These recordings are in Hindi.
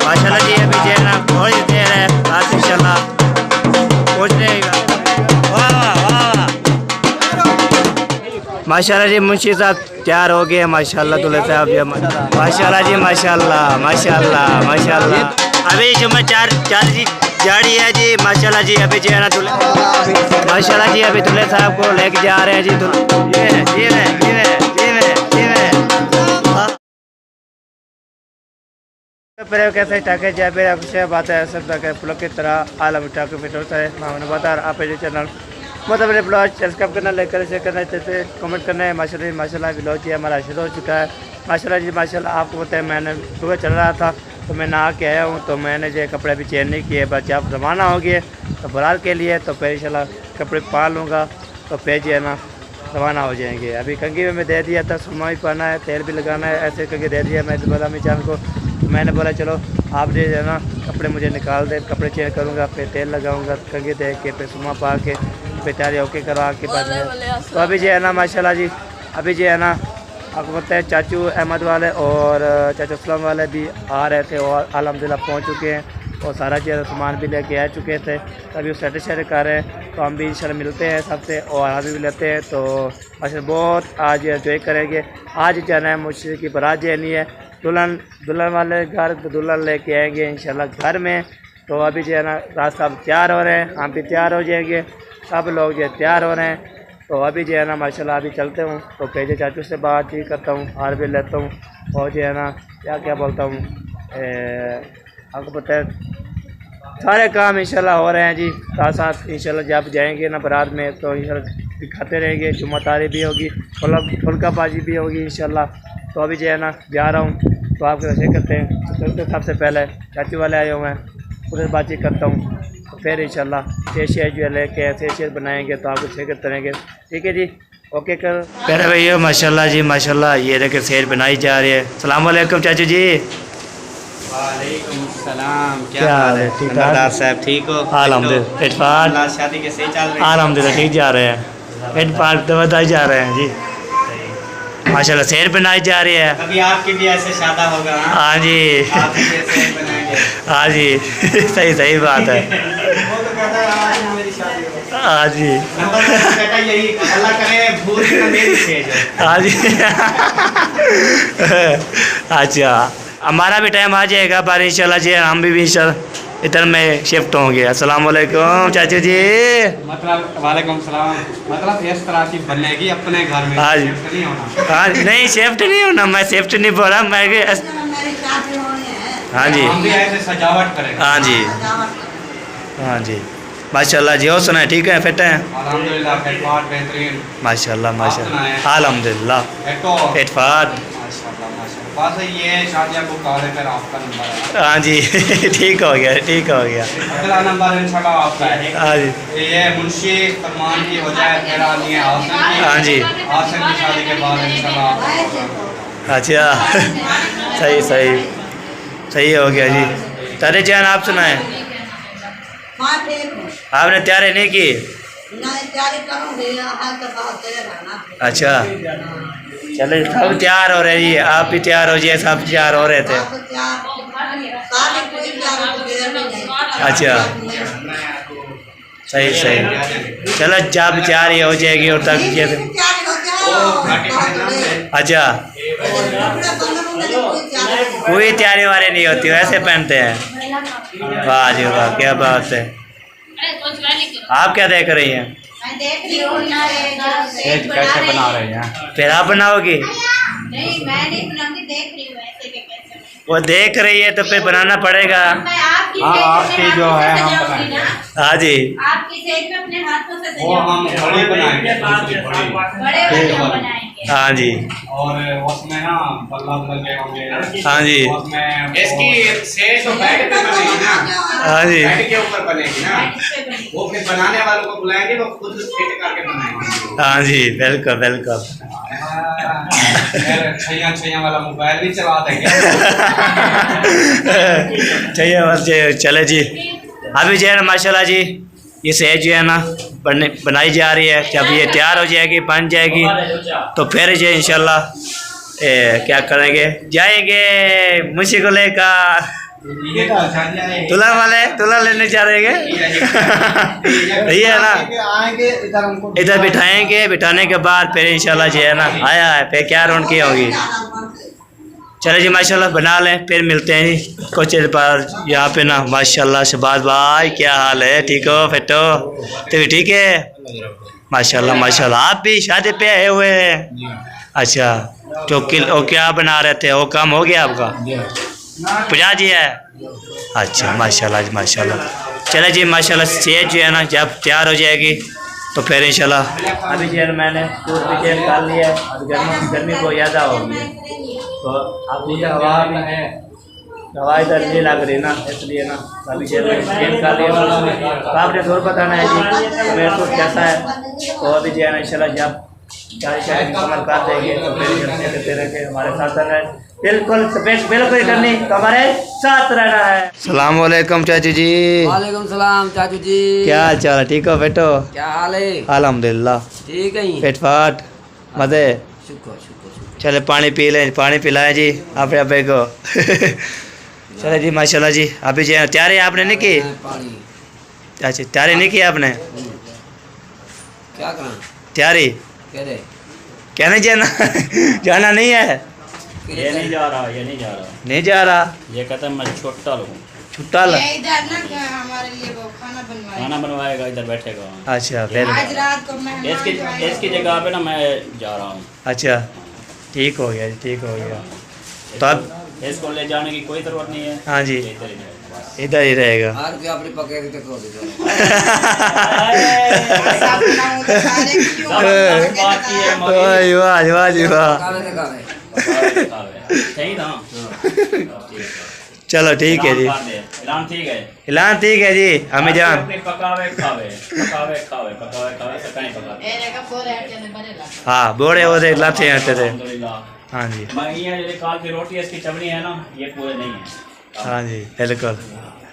माशाल्लाह जी अभी जो है ना थोड़ी देर है बस इंशाल्लाह पहुँचने का। वाह वाह वाह माशाल्लाह जी मुंशी साहब तैयार हो गए माशाल्लाह दूल्हे साहब जी माशाल्लाह जी माशाल्लाह माशाल्लाह माशाल्लाह। अभी जो मैं चार जी गाड़ी है जी माशाल्लाह जी अभी जो है ना दूल्हे माशाल्लाह जी अभी दूल्हे साहब को लेके जा रहे हैं जी pero que se está que ya verá que se va a hacer que por lo que estará a la mitad que me toca है मामला बता आप ये चैनल मतलब मेरे ब्लॉग सब्सक्राइब करना लाइक करना शेयर करना चाहिए कमेंट करना है माशाल्लाह ब्लॉग जी हमारा शुरू हो चुका है माशाल्लाह जी माशाल्लाह। आपको बताया मैंने सुबह चल रहा था तो मैं नहा के आया हूँ तो मैंने जो कपड़े भी चेंज नहीं किए बस आप रवाना हो गए तो बारात के लिए तो फिर इंशाल्लाह कपड़े पहन लूँगा तो फिर जो है ना रवाना हो जाएंगे। अभी कंघी में मैं दे दिया था सुरमा भी पहना है तेल भी लगाना है ऐसे करके दे दिया मैं बोला मैं जान को मैंने बोला चलो आप जो है ना कपड़े मुझे निकाल दे कपड़े चेंज करूँगा फिर तेल लगाऊँगा कंघी दे के फिर सुरमा पा के फिर तैयारी होके करवा के बाद तो अभी जो है ना माशाल्लाह जी अभी जो है ना आपको पता है चाचू अहमद वाले और चाचू असलम वाले भी आ रहे थे और अल्हम्दुलिल्लाह पहुँच चुके हैं और सारा चीज़ सामान भी लेके आ चुके थे अभी वो सेट शेयर कर रहे हैं तो हम भी इंशाल्लाह मिलते हैं सबसे और अभी भी लेते हैं तो अच्छा बहुत आज एंजॉय करेंगे। आज जाना है मुझसे की बारात जानी है दुल्हन वाले घर तो दुल्हन लेके आएंगे इंशाल्लाह घर में तो अभी जो है ना रास्ता अब तैयार हो रहे हैं हम भी तैयार हो जाएंगे सब लोग जो तैयार हो रहे हैं तो अभी जो है ना माशाल्लाह अभी चलते हूँ तो पेजे चाचू से बात ही करता हूँ हार भी लेता हूँ और जो है ना क्या क्या बोलता हूँ आपको पता है सारे काम इंशाल्लाह हो रहे हैं जी साथ साथ इंशाल्लाह जब जाएंगे ना बारात में तो इंशाल्लाह दिखाते रहेंगे जुम्मा तारी भी होगी फुल्काबाजी भी होगी इंशाल्लाह। तो अभी जो है ना जा रहा हूँ तो आपके वैसे करते हैं चलते सबसे पहले चाचू वाले आए हुए हैं उधर बातचीत करता हूँ तो फिर इंशाल्लाह फेशियल जो लेके फेशियल बनाएंगे तो आपको शेयर करते रहेंगे ठीक है जी ओके कर प्यारे भैया माशाल्लाह जी माशाल्लाह ये देखे शेर बनाई जा रही है। सलाम वालेकुम चाचू जी। वालेकुम सलाम क्या हाल है ठीक ठाक साहब ठीक हो अल्हम्दुलिल्लाह शादी के सही चल रहे हैं अल्हम्दुलिल्लाह ठीक जा रहे हैं हेड पार्ट तो बताई जा रहे हैं जी माशाल्लाह शेर बनाई जा रही है। अभी आपके भी ऐसे शादा होगा हाँ जी आप भी ऐसे बनाएंगे हाँ जी सही सही बात है वो तो कहता है आज मेरी शादी हो हाँ जी नंबर कहता यही अल्लाह करे भूल ना मेरी सेज हाँ जी अच्छा हमारा भी टाइम आ जाएगा पर इंशाल्लाह जी हम भी इंशाल्लाह इधर में शिफ्ट होंगे। अस्सलाम वालेकुम चाचू जी। मतलब वालेकुम सलाम मतलब इस तरह की बनेगी अपने घर में हाँ जी नहीं होना हाँ नहीं शिफ्ट नहीं होना मैं शिफ्ट नहीं बोला मैं हाँ जी हम भी ऐसे सजावट करेंगे हाँ जी हाँ जी माशाल्लाह जी और सुनाए ठीक है फिट हैं अल्हम्दुलिल्लाह फिटफाट बेहतरीन माशाल्लाह माशाल्लाह अल्हम्दुलिल्लाह फिटफाट माशाल्लाह बस ये शादिया को कॉल कर आपका नंबर है हाँ जी ठीक हो गया अगला नंबर इंशाल्लाह आपका है हाँ जी ये मुंशी फरमान की हो जाए फिर आनी है आसन की हाँ जी आसन की शादी के बाद इंशाल्लाह अच्छा सही सही सही हो गया जी। तारे जान आप सुनाए आपने तैयारी नहीं की अच्छा चले सब तैयार हो रहे जी आप भी तैयार हो जाए सब तैयार हो रहे थे अच्छा सही सही चलो जब तैयारी हो जाएगी और तक अच्छा कोई तैयारी वाले नहीं होती वैसे पहनते हैं वाह जी वाह क्या बात है। आप क्या देख रही हैं कैसे बना रहे हैं फिर आप बनाओगी नहीं मैं नहीं बनाऊंगी देख रही हूँ ऐसे के कैसे वो देख रही है तो फिर बनाना पड़ेगा। मैं आपकी हाँ, सेज आपकी में जो है हम सजाऊंगी बनाएंगे। ना हाँ जी आपकी सेज में अपने हाथों से वो हम सजाऊंगी बड़ी बनाएंगे दूसरी बड़ी बड़े वाले हम बनाएंगे हाँ जी और उसमें ना बल्ला लगे होंगे हाँ जी उसमें इसकी सेज तो बेड पे बनेगी ना हाँ जी बेड के ऊपर बनेगी ना वो फिर बनाने वालों को बुलाएंगे वो खुद फिट करके बनाएंगे। हाँ जी बिल्कुल बिल्कुल छैया वाला मोबाइल भी चला देंगे चाहिए बस चले जी। अभी जो है ना माशाल्लाह जी ये सेज जो है ना बनाई जा रही है जब ये तैयार हो जाएगी बन जाएगी तो फिर जो इंशाल्लाह क्या करेंगे जाएंगे मुझे को लेकर दुल्हन वाले दुल्हन लेने जा रहे हैं ये है ना, आएंगे इधर हमको इधर बिठाएंगे, बिठाने के बाद फिर इंशाल्लाह जो है ना आया है फिर क्या रौनक की होगी। चले जी माशाल्लाह बना लें, फिर मिलते हैं जी कुछ देर पर यहाँ पे ना। माशाल्लाह शहबाज भाई क्या हाल है, ठीक हो फिट हो, तो भी ठीक है माशाल्लाह माशाल्लाह। आप भी शादी पे आए हुए हैं? अच्छा, तो क्या बना रहे थे, वो काम हो गया आपका? पुजा जी है, अच्छा माशाल्लाह जी माशाल्लाह। चले जी माशाल्लाह सेज जो है ना जब तैयार हो जाएगी तो फिर इंशाल्लाह। अभी जो है मैंने दूध भी चेक डाल लिया है, अब गर्मी को ज़्यादा होगी तो अब नीचे हवा भी है, हवा इधर नहीं लग रही ना, इसलिए ना अभी जो है चेक कर लिया। तो आपने जरूर बताना है जी मेरे को कैसा है, तो अभी जो है ना इंशाल्लाह जब चाय मुकम्मल कर देंगे तो फिर करते रहेंगे, हमारे साथ रहें बिल्कुल बिल्कुल करनी तो हमारे साथ रहना है। सलाम वालेकुम चाचू जी। वालेकुम सलाम चाचू जी, क्या हाल चाल है, ठीक हो बेटो? क्या हाल है? अल्हम्दुलिल्लाह ठीक है, पेट फाट मजे। शुक्र शुक्र। चले पानी पी लें, पानी पिलाएं जी अपने अबे को चले जी माशाल्लाह जी। अभी जो है तैयारी आपने नहीं की? पानी अच्छा तैयारी नहीं की आपने? क्या करा तैयारी कह रहे क्या नहीं जाना जाना नहीं है? ये नहीं जा रहा, ये नहीं जा रहा, नहीं जा रहा, ये कहता है मैं छोटा लूँ, छुट्टा ला। ये इधर ना क्या हमारे लिए वो खाना बनवाए। खाना बनवाएगा, इधर बैठेगा। अच्छा फिर आज रात को मेहमान इसकी जगह पे ना मैं जा रहा हूँ। अच्छा ठीक हो गया जी, ठीक हो गया। तो अब इसको ले जाने की कोई ज़रूरत नहीं है, हाँ जी ये इधर ही रहेगा बस। इधर ही रहेगा। और क्या अपनी पके थे तो दे सब बनाऊं तो सारे क्यों सब बात की है, मगर वाह जी, वाह जी, वाह जी, वाह। सही था। चलो ठीक है जी, ऐलान ठीक है। ऐलान ठीक है जी। हमें जान पकावे खावे, पकावे खावे, पकावे खावे, सकाई पकावे। ए देखा पूरे चने बनेला। हाँ बोरे वो देख लाते हैं थे। अल्हम्दुलिल्लाह। हाँ जी मैं ये जो काल की रोटी इसकी चबनी है ना, ये पूरे नहीं है। हाँ जी बिल्कुल।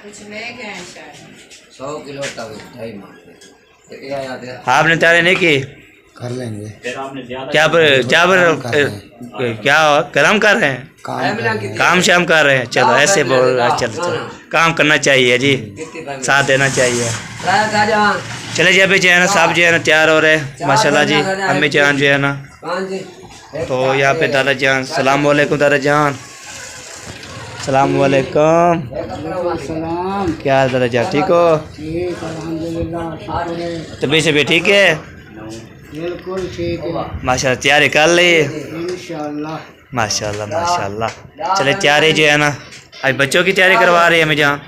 कुछ ले गए शायद 100 किलो तक ढाई मार तो ये आया थे। आपने तैयारी नहीं की? कर लेंगे फिर आपने ज्यादा क्या क्या कर्म कर रहे हैं, काम शाम कर रहे हैं? चलो ऐसे बोल, चलो चलो काम करना चाहिए जी, साथ देना चाहिए। चले जी अभी जो है ना सब जो है ना तैयार हो रहे हैं माशाल्लाह जी। अम्मी जान जो है ना, तो यहाँ पे दादा जान, सलाम वालेकुम दादा जान। सलाम वालेकुम, क्या हाल दादा जान, ठीक हो? तबीयत से भी ठीक है? बिल्कुल ठीक है माशाल्लाह तैयारी कर ली? इंशाल्लाह माशाल्लाह माशाल्लाह। चले तैयारी जो है ना अभी बच्चों की तैयारी करवा रही है अम्मी जान।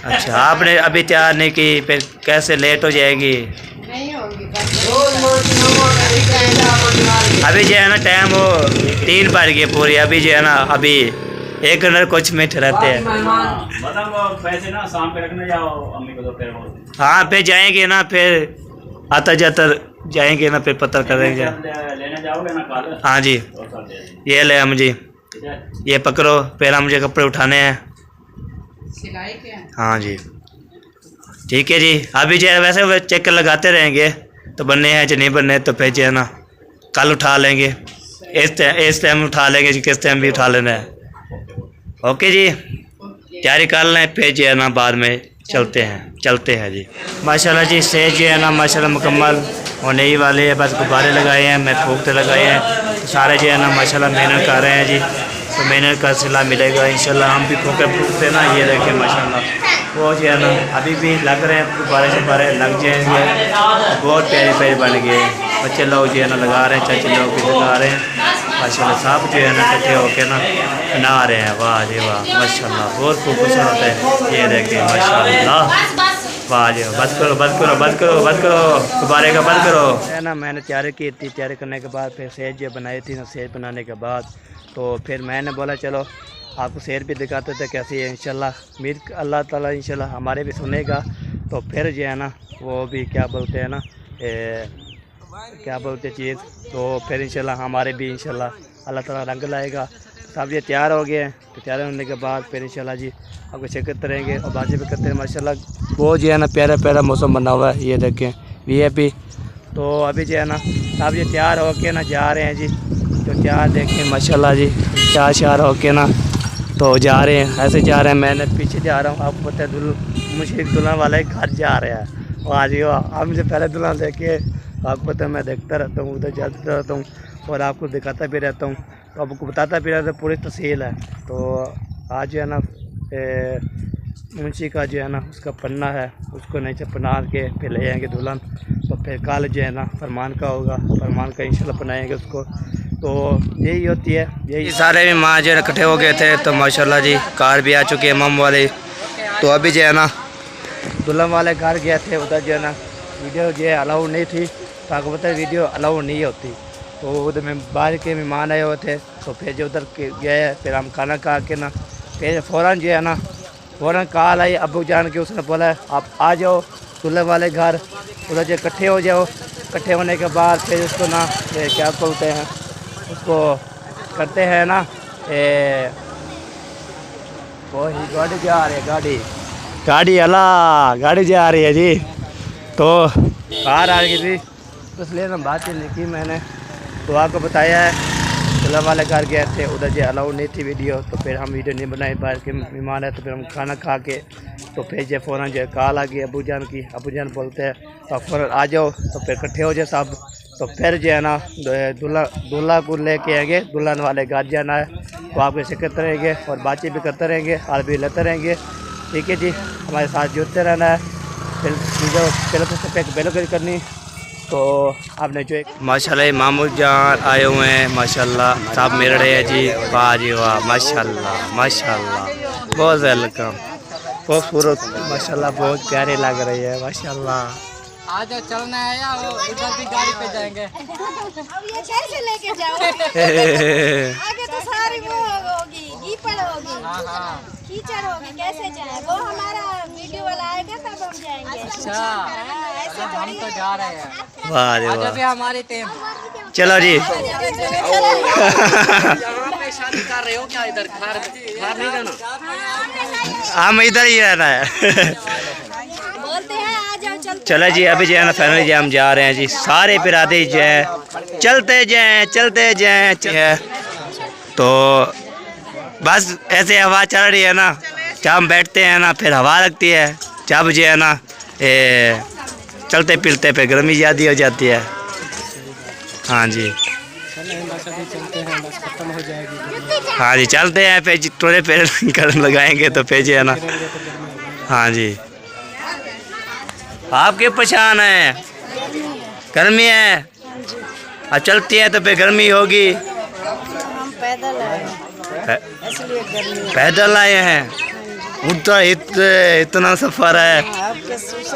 अच्छा आपने अभी तैयार नहीं की, फिर कैसे लेट हो जाएगी? नहीं होगी अभी जो है ना टाइम वो 3 बज गए पूरी, अभी जो है ना अभी 1 घंटे कुछ मिनट रहते हैं। मतलब वो पैसे ना शाम पे रखने जाओ अम्मी को, तो फिर वो हाँ फिर जाएंगे ना, फिर आता जाता जाएंगे ना, फिर पता करेंगे। लेने जाओगे ना कल? हाँ जी तो कल दे देंगे। ये ले हम जी, ठीक है। ये पकड़ो, पहला मुझे कपड़े उठाने हैं। सिलाई क्या हाँ जी ठीक है जी। अभी जो है वैसे चक्कर लगाते रहेंगे, तो बनने हैं जो नहीं बनने तो फिर जो है ना कल उठा लेंगे, इस टाइम उठा लेंगे जी, किस टाइम भी उठा लेना है। ओके जी तैयारी कर लें, फिर जो है ना बाद में चलते हैं जी। माशाल्लाह जी स्टेज जो है ना माशाल्लाह मुकम्मल होने ही वाले है, बस गुब्बारे लगाए हैं, मैं फूकते लगाए हैं, तो सारे जो है ना माशाल्लाह मेहनत कर रहे हैं जी, तो मेहनत का सिला मिलेगा इंशाल्लाह। हम भी फूकते ना, ये देखें माशाल्लाह वो जो है ना अभी भी लग रहे हैं, गुब्बारे लग जाएंगे, बहुत प्यारे प्यारे बन गए। बच्चे लोग जो है ना लगा रहे हैं, चाचे लोग भी लगा रहे हैं माशाल्लाह, सब जो है ना इकट्ठे होकर ना बना रहे हैं। वाह जी वाह माशाल्लाह, बहुत खूबसूरत है, ये देखें माशाल्लाह। वाह जी बस करो बस करो बस करो बस करो, गुब्बारे का बंद करो है ना। मैंने तैयारी की थी, तैयारी करने के बाद फिर सेज जो बनाई थी ना, सेज बनाने के बाद तो फिर मैंने बोला चलो आपको शेर भी दिखाते थे कैसी है। इंशाल्लाह उम्मीद अल्लाह ताला इंशाल्लाह हमारे भी सुनेगा, तो फिर जो है ना वो भी क्या बोलते हैं ना क्या बोलते चीज़, तो फिर इंशाल्लाह हमारे भी इंशाल्लाह अल्लाह ताला रंग लाएगा। सब ये तैयार हो गए हैं, तो तैयार होने के बाद फिर इंशाल्लाह जी आपको चेक करते रहेंगे और बातें भी करते हैं माशाल्लाह। वो जो है ना प्यारा प्यारा मौसम बना हुआ है, ये देखें VIP। तो अभी जो है ना सब ये तैयार हो के ना जा रहे हैं जी, तो तैयार देखें माशाल्लाह जी, तैयार हो के ना, तो जा रहे हैं, ऐसे जा रहे हैं, मैंने पीछे जा रहा हूँ। आपको पता है मुझे दुल्हन वाला एक घर जा रहा है। और आज आप मुझे पहले दुल्हन लेके, आपको पता है मैं देखता रहता हूँ, उधर जाता रहता हूँ और आपको दिखाता भी रहता हूँ, तो आपको बताता भी रहता हूँ, पूरी तफसील है। तो आज जो है ना मुंशी का जो है ना उसका पन्ना है, उसको नीचे पना के फिर ले जाएंगे दुल्हन। तो फिर कल जो है ना फरमान का होगा, फरमान का इंशाल्लाह पनाएंगे उसको। तो यही होती है, यही सारे भी माँ जो है इकट्ठे हो गए थे। तो माशाल्लाह जी कार भी आ चुकी है मम वाली। तो अभी जो है ना दुल्हन वाले घर गए थे, उधर जो है ना वीडियो जो है अलाउ नहीं थी, तो आपको पता है वीडियो अलाउ नहीं होती। तो उधर में बाहर के मेहमान आए हुए थे, तो फिर जो उधर गए, फिर हम खाना खा के ना फिर फ़ौरन जो है ना फ़ौरन कॉल आई अबू जान के, उसने बोला आप आ जाओ दुल्हन वाले घर, उधर जो इकट्ठे हो जाओ। इकट्ठे होने के बाद फिर उसको ना क्या बोलते हैं, उसको करते हैं ना वो ही गाड़ी जा रही है, गाड़ी गाड़ी जा रही है जी। तो बाहर आ गई थी, तो इसलिए ना बात नहीं की मैंने। तो आपको बताया है दुल्हन वाले घर गए थे, उधर जो अलाउ नहीं थी वीडियो, तो फिर हम वीडियो नहीं बनाए। बाहर के मेहमान है, तो फिर हम खाना खा के तो फिर जो फ़ौरन जो कॉल आ गई अबू जान की। अबू जान बोलते हैं तो फ़ौरन आ जाओ, तो फिर इकट्ठे हो जाए सब। तो फिर जो है ना दूल्हा को लेके आएंगे, दुल्हन वाले घर जाना है। तो आप ऐसे करते रहेंगे और बातचीत भी करते रहेंगे और भी लेते रहेंगे, ठीक है जी। हमारे साथ जुड़ते रहना है। फिर पहले तो सब एक बेलो करनी। तो आपने जो एक माशाल्लाह मामू जान आए हुए हैं, माशाल्लाह साहब मेरे रहे हैं जी। वाह जी वाह, माशाल्लाह माशाल्लाह, बहुत वेलकम, बहुत खूबसूरत, माशाल्लाह बहुत प्यारे लग रही है, माशाल्लाह। आज चलना है या वो इधर भी गाड़ी पे जाएंगे? अब ये कैसे लेके जाओ? आगे तो सारी वो होगी, कीचड़ होगी, कीचड़ होगी, कैसे जाए? वो हमारा वीडियो वाला आएगा तब हम जाएंगे। अच्छा, ऐसे हम तो जा रहे हैं। वाह जी आज वाह, अभी हमारी टीम। चलो जी। यहाँ पे शादी कर रहे हो क्या? इधर खार नहीं जाना, हम इधर ही रहना है। बोलते हैं आ जाओ, चलते चलो जी, अभी जो है ना फाइनली जो हम जा रहे हैं जी, सारे बिरादरी जो है चलते जाएं। तो बस ऐसे हवा चल रही है ना, जब हम बैठते हैं ना फिर हवा लगती है, जब जो है ना चलते फिरते पे गर्मी ज़्यादा हो जाती है। हाँ जी, हाँ जी चलते हैं, फिर थोड़े फिर गर्म लगाएंगे तो फिर जो है ना। हाँ जी, आपके पहचान है, गर्मी है, और चलती है तो फिर गर्मी होगी। हम पैदल आए, इसलिए गर्मी। पैदल आए हैं, उधर इतना सफ़र है,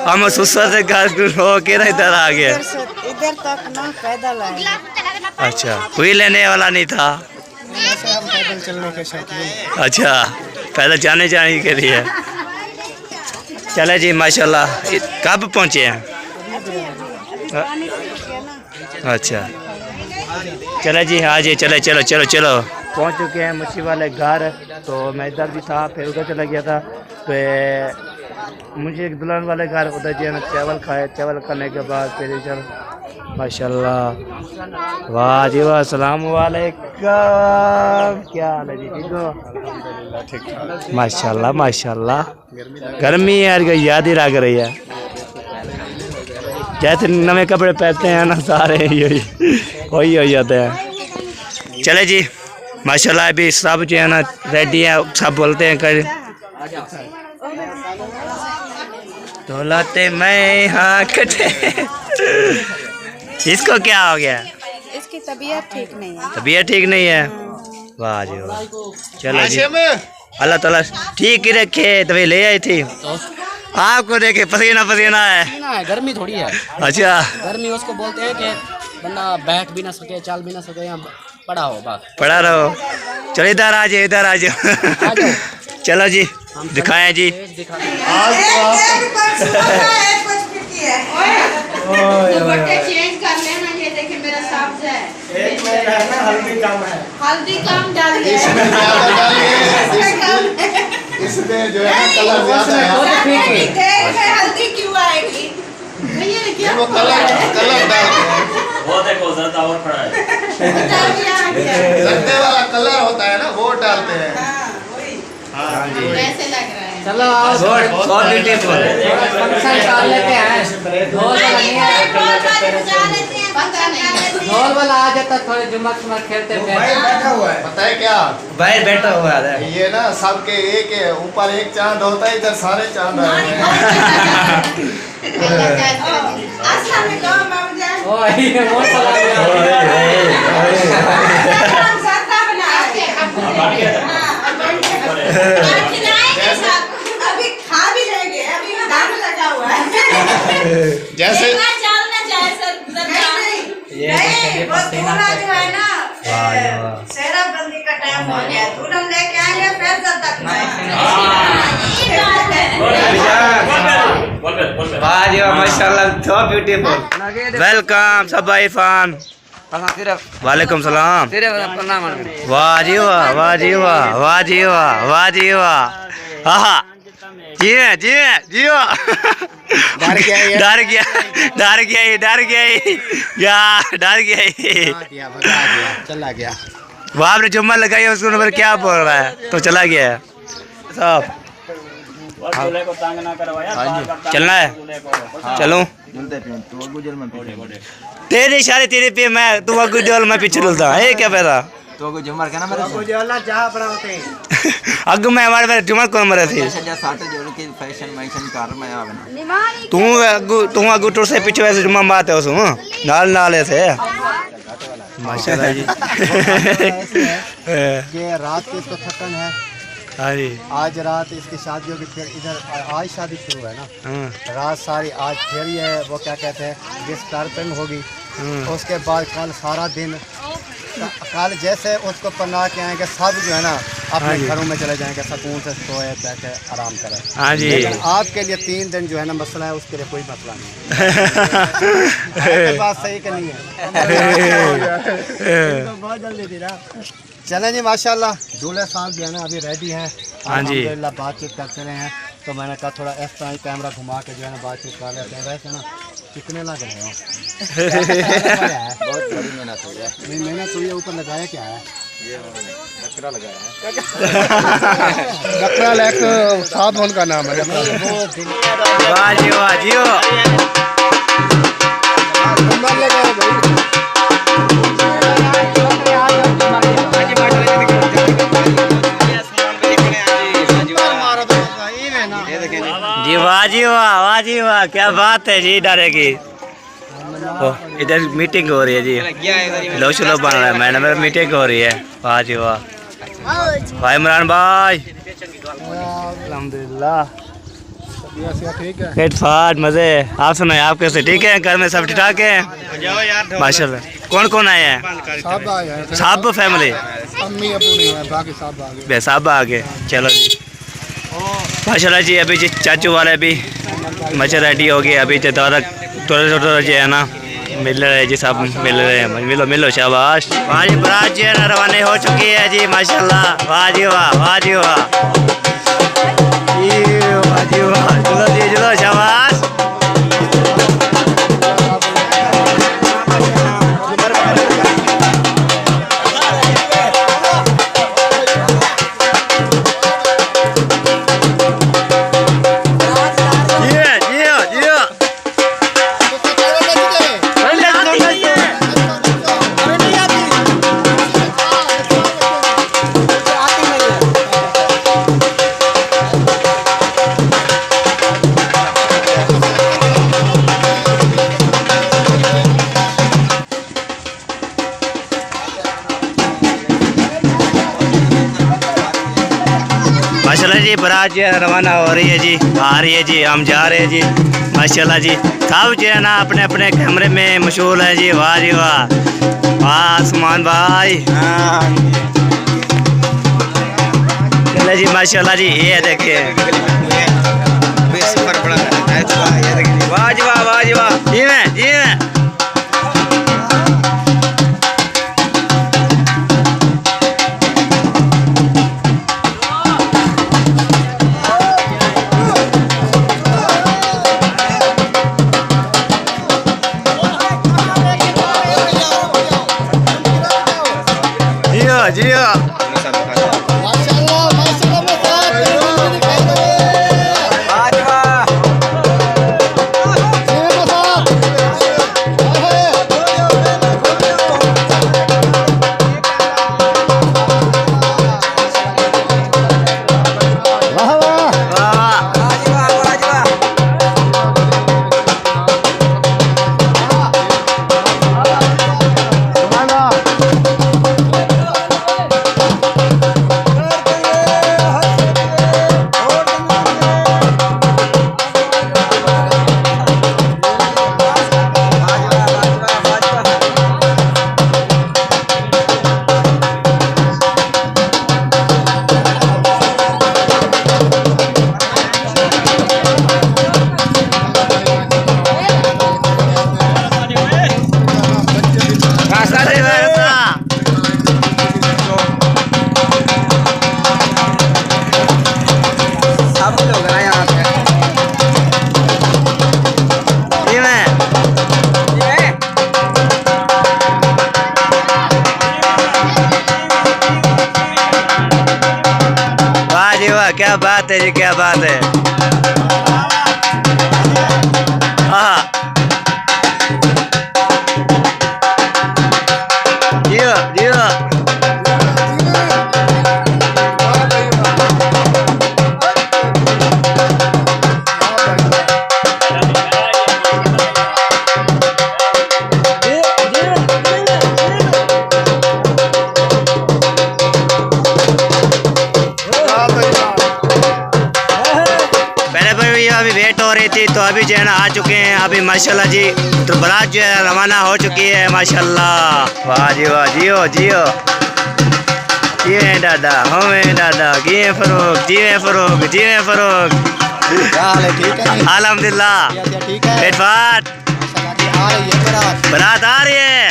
हम सुसर से घर हो के ना इधर आ गए। इधर तक ना पैदल आए। अच्छा, कोई लेने वाला नहीं था? हम पैदल चलने के शौकीन। अच्छा, पैदल जाने के लिए। चले जी माशाल्लाह। कब पहुँचे हैं? अच्छा, चले जी, हाँ जी, चलो पहुँच चुके हैं मुंशी वाले घर। तो मैं इधर भी था, फिर उधर चला गया था, फिर मुझे एक दुल्हन वाले घर, उधर जो है ना चावल खाए। चावल खाने के बाद फिर इधर माशाल्लाह, वाह जी वाह, अस्सलाम वालेकुम, क्या हाल है जी? ठीक हो? माशाल्लाह, गर्मी यार याद ही रख रही है, जैसे नवे कपड़े पहनते हैं ना सारे वही हो जाते हैं। चले जी माशाल्लाह, अभी सब जो है ना रेडी है, सब बोलते हैं कर दौलते मैं हाँ कटे। इसको क्या हो गया? इसकी तबीयत ठीक नहीं है। तबीयत ठीक नहीं है? वाह जी वाह, चलो जी, अल्लाह ताला ठीक ही रखे। तभी ले आई थी आपको, देखे पसीना है। गर्मी थोड़ी है। अच्छा, गर्मी उसको बोलते हैं कि बंदा बैठ भी ना सके, चल भी ना सके, यहाँ पड़ा हो, बस पड़ा रहो। चलो इधर आ जाओ। चलो जी, दिखाएं जी। चेंज कर लेना, ये देखिए मेरा साफ है। हल्दी कम डालिए, इसमें जो है ना कलर ज्यादा है। हल्दी क्यों आएगी? वो कलर डाल वो देखो ज़्यादा और पड़ा है। लगने वाला कलर होता है ना, वो डालते हैं। कैसे लग रहा है? चलो आओ बहुत ब्यूटीफुल फंक्शन कर लेते हैं ढोल वाला नहीं है ढोल वाला आ जाता थोड़े जुमक खेलते भाई बैठा हुआ है, पता है क्या? भाई बैठा हुआ है ये ना सबके एक है, ऊपर एक चांद होता है, इधर सारे चांद आए हैं। ओ ये बहुत सारा अभी खा भी लेंगे, अभी दाम लगा हुआ है। जैसे नहीं, वो दूल्हा जो है ना, शहराबंदी का टाइम हो गया, दुल्हन लेके आएंगे फिर जब तक वाह जी वाह माशाल्लाह so beautiful वेलकम सब भाई फान वालेकुम सलाम वाह जी वाह वाह जी वाह वाह जी वाह वाह जी वाह हाँ जी जियो डर गया ये। डर गया चला गया। वहाँ आपने जुम्मा लगाई उसको नंबर क्या बोल रहा है तो चला गया है साहब दूल्हे को तंग ना करवाया चलना है चलो तेरे इशारे तेरे पे मैं तू अगू जोल मैं पीछे डुलता है क्या पैदा तो को जुमर कहना मेरे से अगू मैं हमारे पे जुम्मा कौन मरे थी सजा साठ जोड़ के फैशन मैशन कर मैं आवे ना तू अगू टूर से पीछे वैसे जुम्मा बात है उसको नाल नाले से माशाल्लाह जी ये रात की तो थकन है। हाँ जी आज रात इसकी शादी होगी, फिर इधर आज शादी शुरू है ना, रात सारी आज फिर ये वो क्या कहते हैं डिस्टर्बिंग होगी। उसके बाद कल सारा दिन, कल जैसे उसको पन्ना के आएंगे सब जो है ना अपने घरों में चले जाएंगे, सुकून से सोए बैठे आराम करें। हाँ जी लेकिन आपके लिए 3 दिन जो है ना मसला है, उसके लिए कोई मसला नहीं है। बात सही करनी है। बहुत जल्दी थी ना। चलें जी माशाल्लाह दूल्हे साहब जो है ना अभी रेडी हैं। हाँ जी। अल्हम्दुलिल्लाह बातचीत करते रहे हैं, तो मैंने कहा थोड़ा इस तरह ही कैमरा घुमा के जो है ना बातचीत कर लेते हैं। वैसे ना कितने लग रहे हो? बहुत बड़ी मेहनत हो गया नहीं मेहनत हुई है, ऊपर लगाया क्या है? ये कचरा लगाया है डकरा लेक साहब उनका नाम है। वाह जी वाह जियो जी वाह क्या बात है जी डारेगी। इधर मीटिंग हो रही है जी, लोग शुलो बन रहा है, मैंने मेरा मीटिंग हो रही है। वाह जी वाह भाई इमरान भाई अल्हम्दुलिल्लाह ठीक है। पेट फाट मजे। आप सुनाए आप कैसे? ठीक है घर में सब ठीक ठाक है माशाल्लाह। कौन कौन आए हैं? सब आए हैं, सब फैमिली अम्मी अबू नहीं है, बाकी सब आ गए। सब आ गए। चलो जी माशाल्लाह जी। अभी जी चाचू वाले भी मच्छर रेडी हो गए। अभी जो थोड़ा जो है ना मिल रहे जी, सब मिल रहे हैं। मिलो शाबाश। वाह जी बारात जो है ना रवाना हो चुकी है जी माशाल्लाह। वाह जी वाह वाह जी वाह चलो जी चलो शाबाश। माशाल्लाह जी बारात जो है रवाना हो रही है जी, आ रही है जी, हम जा रहे हैं जी माशाल्लाह जी। सब जो है ना अपने अपने कैमरे में मशहूर है जी। वाह जी वाह वाह सुमान भाई चले जी माशाल्लाह जी। ये देखिए वाह जी वाह जी में माशाल्लाह माशाल्लाह बात है जी, क्या बात है। हाँ जियो जियो। अभी वेट हो रही थी तो अभी जो है ना आ चुके हैं अभी माशाल्लाह जी। तो बारात जो है रवाना हो चुकी है माशाल्लाह। वाह जी वाह, जियो जियो जिए दादा, होवे दादा, जिए फरूक, जिए फरूक, जिए फरूक। क्या हाल है? ठीक है जी? अल्हम्दुलिल्लाह। ठीक है। बात आ रही है बारात। बारात आ रही है।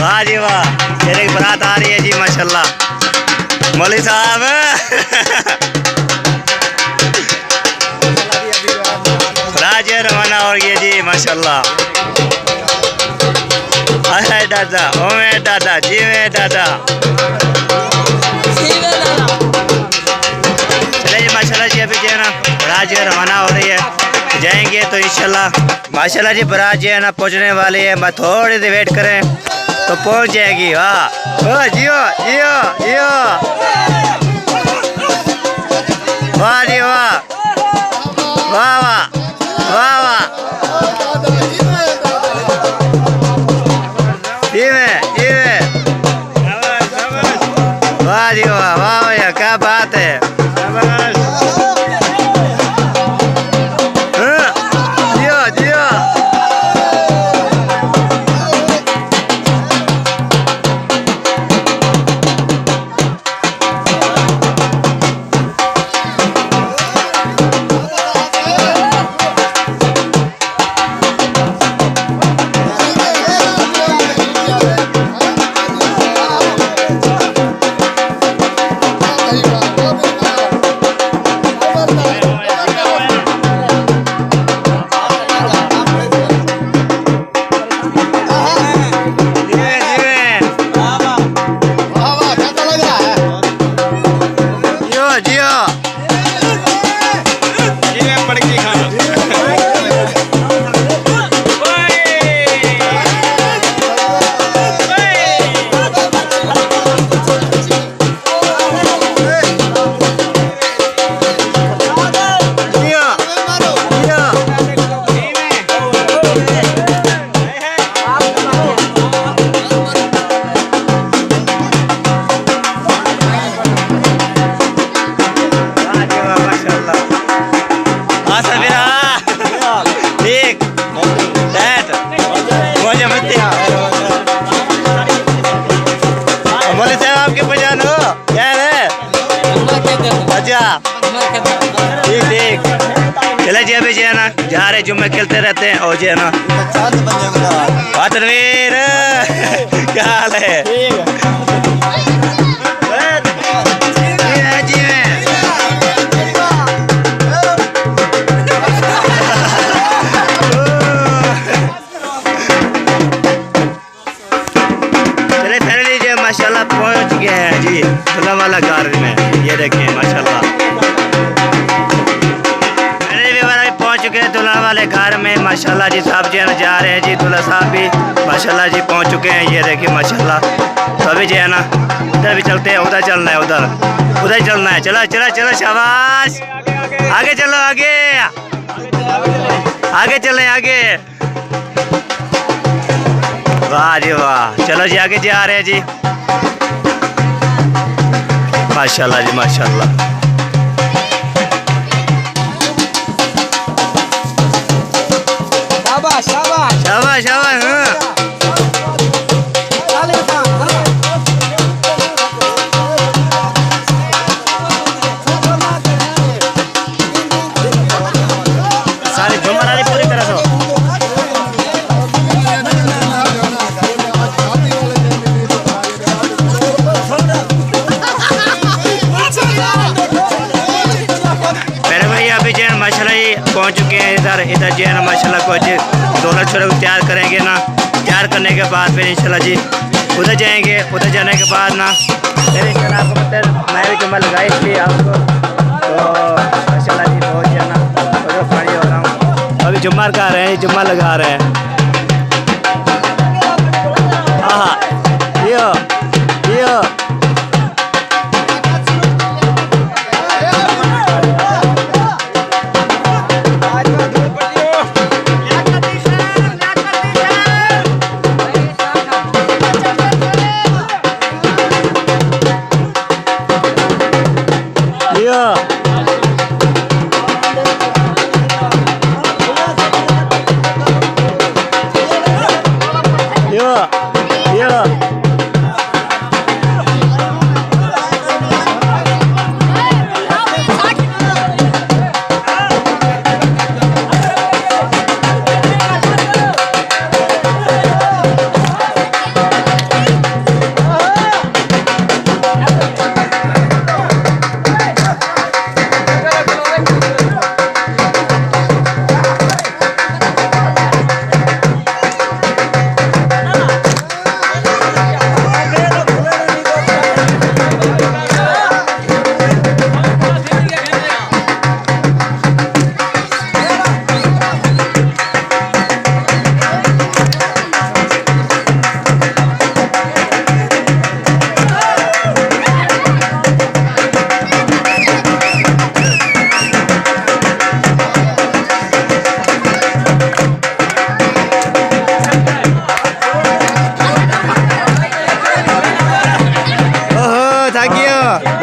वाह जी वाह, तेरे की बारात आ रही है जी माशाल्लाह। मौलवी साहब राज रवाना हो गया जी माशाल्लाह। अरे दादा, ओमे दादा, जीवे दादा, चले जी माशाल्लाह जी। अभी जो है ना राज रवाना हो रही है, जाएंगे तो इंशाल्लाह माशाल्लाह जी। बारात जो है ना पहुंचने वाली है, मैं थोड़ी देर वेट करें तो पहुंच जाएगी। वाह जियो जियो जियो, वाह जी वाह, वाह वाह वाह वाह, जीवे जीवे, वाह जी वाह, वाह भैया क्या बात है। जियो जियो। ठीक ठीक। चले जी अभी जो है ना जा रहे जुम्मे खेलते रहते हैं और जो है ना तनवीर क्या हाल है? चले फैमिली जो माशाल्लाह पहुंच गए हैं जी दुल्हा वाला घर में। ये देखें माशाल्लाह पहुंच चुके हैं दुल्हा वाले घर में माशाल्लाह जी। साहब जी ना जा रहे हैं जी, दुल्हा साहब भी माशाल्लाह जी पहुंच चुके हैं। ये देखिए माशाल्लाह। तो अभी जो है ना उधर भी चलते हैं, उधर चलना है, उधर चलना है। चलो चलो चलो शाबाश, आगे चलो, आगे आगे चले आगे। वाह जी वाह, चलो जी आगे जा रहे हैं जी माशाल्लाह जी माशाल्लाह। शाबाश शाबाश शाबाश शाबाश। सारी झूमर वाली पूरी तरह से मेरे भैया अभी जो है माशाल्लाह जी पहुंच चुके हैं इधर जो है ना माशाल्लाह कुछ दोनों छोरे को तैयार करेंगे ना। तैयार करने के बाद फिर इंशाल्लाह जी उधर जाएंगे। उधर जाने के बाद ना फिर इंशाल्लाह आपको मैं भी जुम्मा लगाई थी आपको माशाल्लाह जी बहुत जो है ना उधर पानी हो रहा हूँ। अभी जुम्मा लगा रहे हैं, जुम्मा लगा रहे हैं। हाँ यो यो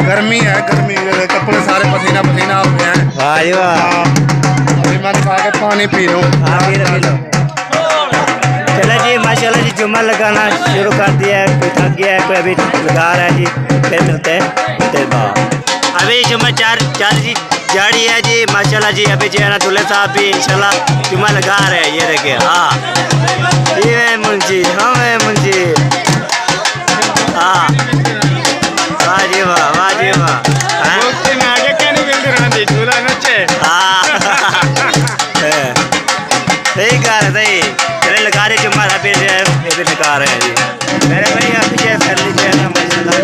गर्मी है, गर्मी कपड़े सारे पसीना पसीना हो गए हैं। वाह जी वाह। मैं दिखा के पानी पी लूँ। चलो जी माशाल्लाह जी जुम्मा लगाना शुरू कर दिया है। कोई थक गया है, कोई अभी लगा रहा है जी। फिर मिलते हैं देर बाद। अभी जुम्मा चार जी जाड़ी है जी माशाल्लाह जी। अभी जो है ना दूल्हे साहब भी इंशाल्लाह जुम्मा लगा रहे हैं। ये देखिए हाँ ये मुंशी हम है मुंशी। हाँ वाह जी वाह, वाह जी वाह। सही कहा है, सही चले लगा रहे जुम्मा फिर जो है ये भी लगा रहे हैं जी। मेरे भाई आप पीछे कर लीजिए ना माशाल्लाह।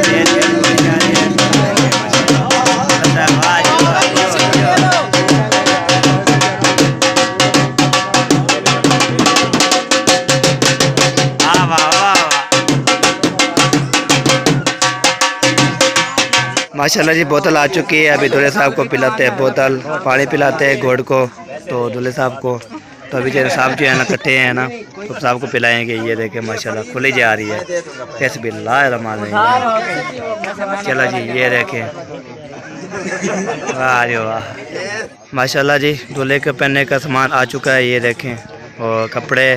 वाह जी वाह। माशाल्लाह जी बोतल आ चुकी है। अभी दूल्हे साहब को पिलाते हैं बोतल, पानी पिलाते हैं घोड़ को तो दूल्हे साहब को। तो अभी जो साहब जो है ना कट्टे हैं ना तो साहब को पिलाएंगे। ये देखें माशाल्लाह खुली जा रही है। कैसे बिल्लाहिर्रहमानिर्रहीम। चलो जी ये देखें वाह जी वाह माशाल्लाह जी। दूल्हे के पहनने का सामान आ चुका है। ये देखें और कपड़े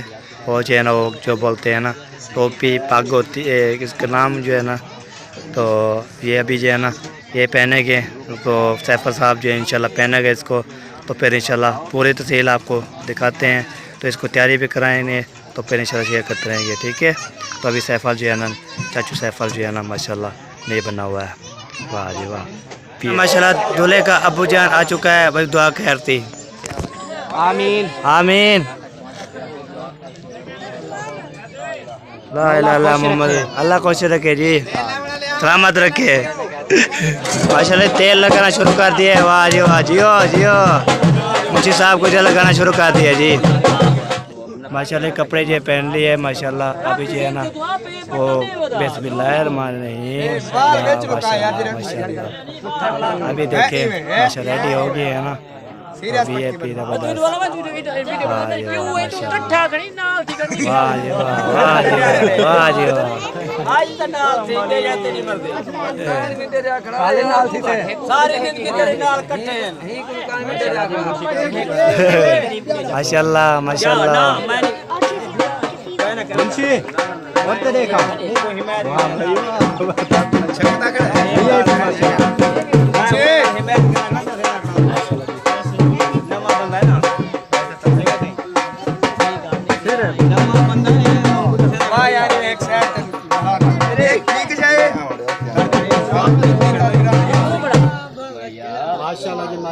और जो है ना वो जो बोलते हैं ना टोपी पग होती है इसका नाम जो है ना। तो ये अभी जो है ना ये पहनेंगे तो सैफर साहब जो है इंशाल्लाह पहनेंगे इसको। तो फिर इंशाल्लाह पूरी तफसील आपको दिखाते हैं। तो इसको तैयारी भी कराएंगे तो फिर इंशाल्लाह शेयर करते रहेंगे, ठीक है। तो अभी सैफल जो है ना चाचू सैफल जो है ना माशाल्लाह नहीं बना हुआ है। वाह जी वाह माशाल्लाह। दूल्हे का अबू जान आ चुका है। बस दुआ खैर थी। आमीन आमीन। ला इलाहा इल्लल्लाह मोहम्मद। अल्लाह खुश रखे जी, सलामत रखे। माशाल्लाह तेल लगाना शुरू कर दिए। वाह जी वाह जियो जियो। मुंशी साहब को जो लगाना शुरू कर दिया जी। माशाल्लाह कपड़े जो पहन लिए माशाल्लाह। अभी जो है ना वो बिस्मिल्लाहिर्रहमानिर्रहीम माशाल्लाह। अभी देखिए माशाल्लाह रेडी हो गए है ना। अभी ये पीरा बदल। वाह जी वाह वाह जी वाह वाह जी वाह जी वाह। माशाल्लाह माशाल्लाह।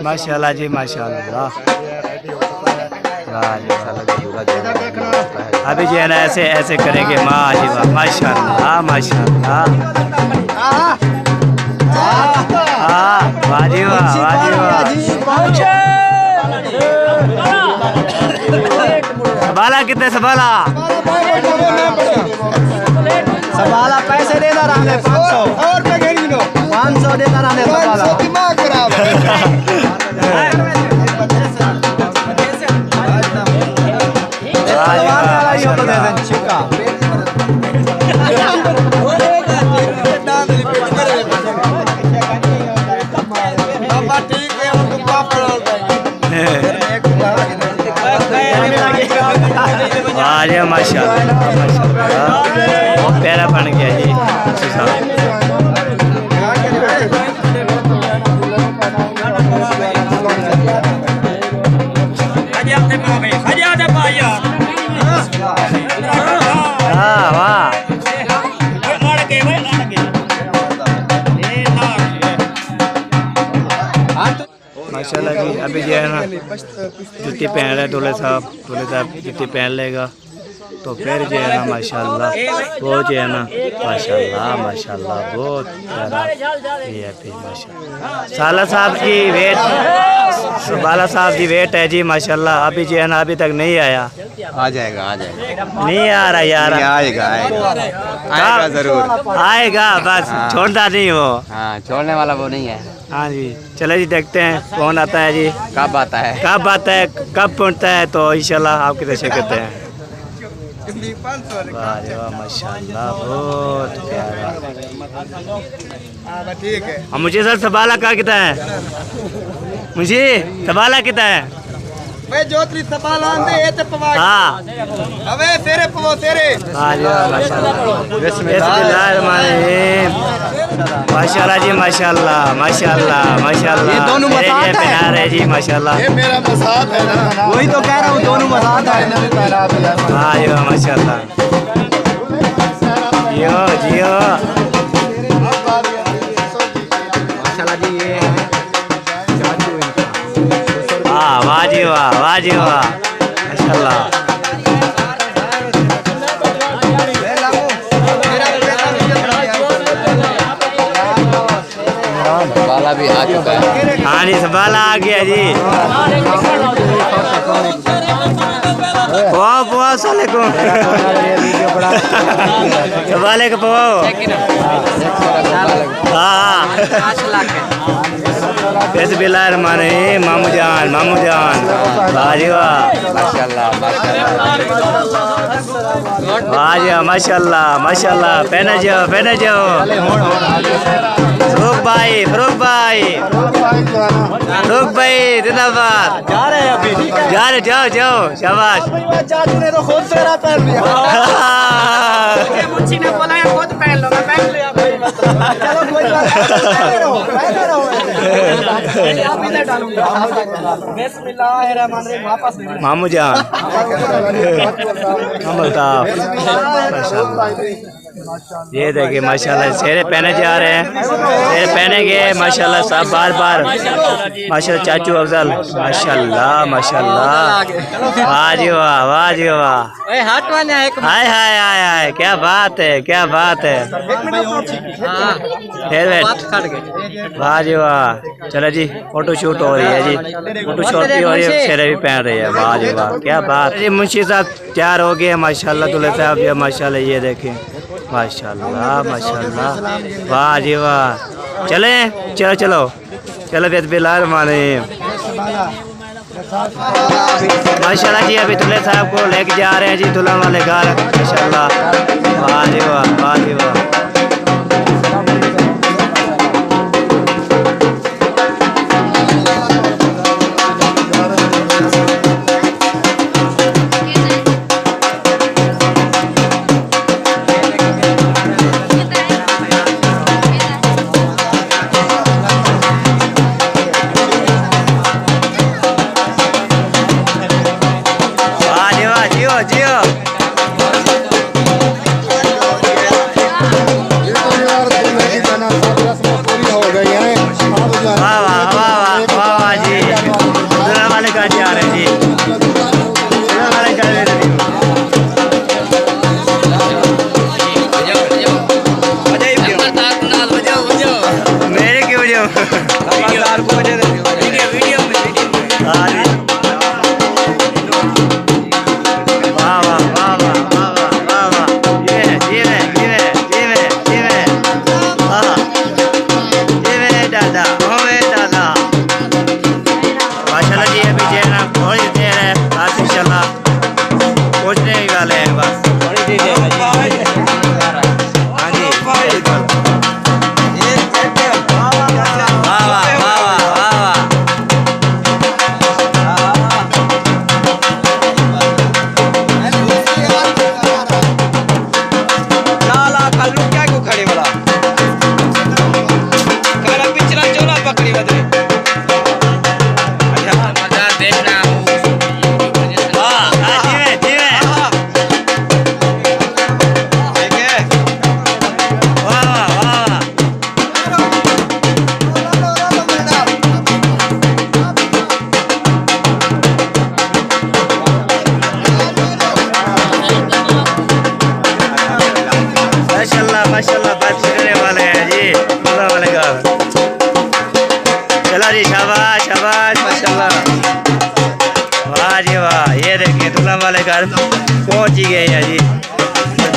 माशाल्लाह जी माशाल्लाह। अभी जो है ना ऐसे ऐसे करेंगे माँ जी वाह माशाल्लाह माशाल्लाह। वाह वाह जी वाह वाह जी वाह। सबाला कितने सबाला? सवाला पैसे देना रहने 500 और 500 देना रहने सवाला दिमाग खराब अरे माशाल्लाह माशाल्लाह प्यारा बन गया जी हाँ वाह माशाल्लाह जी। अभी जो है ना जूती पहन रहे दूल्हे साहब जूती पहन लेगा तो फिर जो है ना माशाल्लाह वो जो है ना माशाल्लाह बहुत प्यारा ये है माशाल्लाह। साला साहब की वेट बाला साहब की वेट है जी माशाल्लाह। अभी जो है ना अभी तक नहीं आया। आ जाएगा नहीं आ रहा यार। आएगा जरूर आएगा बस छोड़ता नहीं वो। हाँ छोड़ने वाला वो नहीं है। हाँ जी चले जी देखते हैं कौन आता है जी कब आता है कब पहुँचता है तो इंशाल्लाह आपके दर्शन करते हैं। वाह रे वाह माशाल्लाह बहुत प्यारा। मुझे सर सबाला का कितना है? मुझे सबाला कितना है? मैं जोतरी सबाला आंदे ए ते पवा हाँ अबे तेरे पवो तेरे माशाल्लाह जी माशाल्लाह ये दोनों मसात है। पहना रहे जी माशाल्लाह। ये मेरा मसाद है ना, वही तो कह रहा हूँ दोनों मसात है। हाँ जी माशाल्लाह जियो जियो माशाल्लाह जी ये वाह जी वाह माशाल्लाह। बाला भी आ चुका है। हाँ जी सबाला आ गया जी। पोहा साले को सबाले को पोहा। हाँ बिस्मिल्लाहिर्रहमानिर्रहीम मामू जान वाह जी वाह माशाल्लाह पहने जाओ फरूक भाई जिंदाबाद। जा रहे जाओ शाबाश। चाचू ने तो खुद तेरा पहन लिया। मुझे ने बोला खुद पहन लो, मैं पहन लिया। चलो कोई बात नहीं। वापस मामू जान ये देखिए माशाल्लाह सेरे पहने जा रहे हैं। सेरे पहने गए माशाल्लाह सब बार माशाल्लाह। चाचू अफजल माशाल्लाह वाह जी वाह हाय क्या बात है वाह जी वाह। चलो जी फोटो शूट हो रही है जी, फोटो शूट भी हो रही है, सेरे भी पहन रही है। वाह जी वाह क्या बात जी। मुंशी साहब तैयार हो गए माशाल्लाह। दूल्हे साहब ये माशाल्लाह ये देखें माशाल्लाह वाह जी वाह। चलो बिस्मिल्लाहिर्रहमानिर्रहीम माशाल्लाह जी। अभी दूल्हे साहब को लेके जा रहे हैं जी दुल्हन वाले घर माशाल्लाह। वाह जी वाह जियो वाह जी। दुल्हन वाले घर जा रहे हैं जी। दुल्हन वाले घर मेरे क्यों चलो जी अभी जो है ना थोड़ी देर है बस इंशाल्लाह पहुँचने ही वाले हैं बस थोड़ी देर है जी। हाँ जी बिल्कुल। वाह वाह वाह वाह वाह वाह। माशाल्लाह बात करने वाले हैं जी दूल्हा वाले का। चलो जी शाबाश शाबाश माशाल्लाह। वाह जी वाह। ये देखिए दूल्हा वाले घर पहुंच ही गए हैं जी।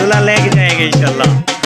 दूल्हा लेके जाएंगे इंशाल्लाह।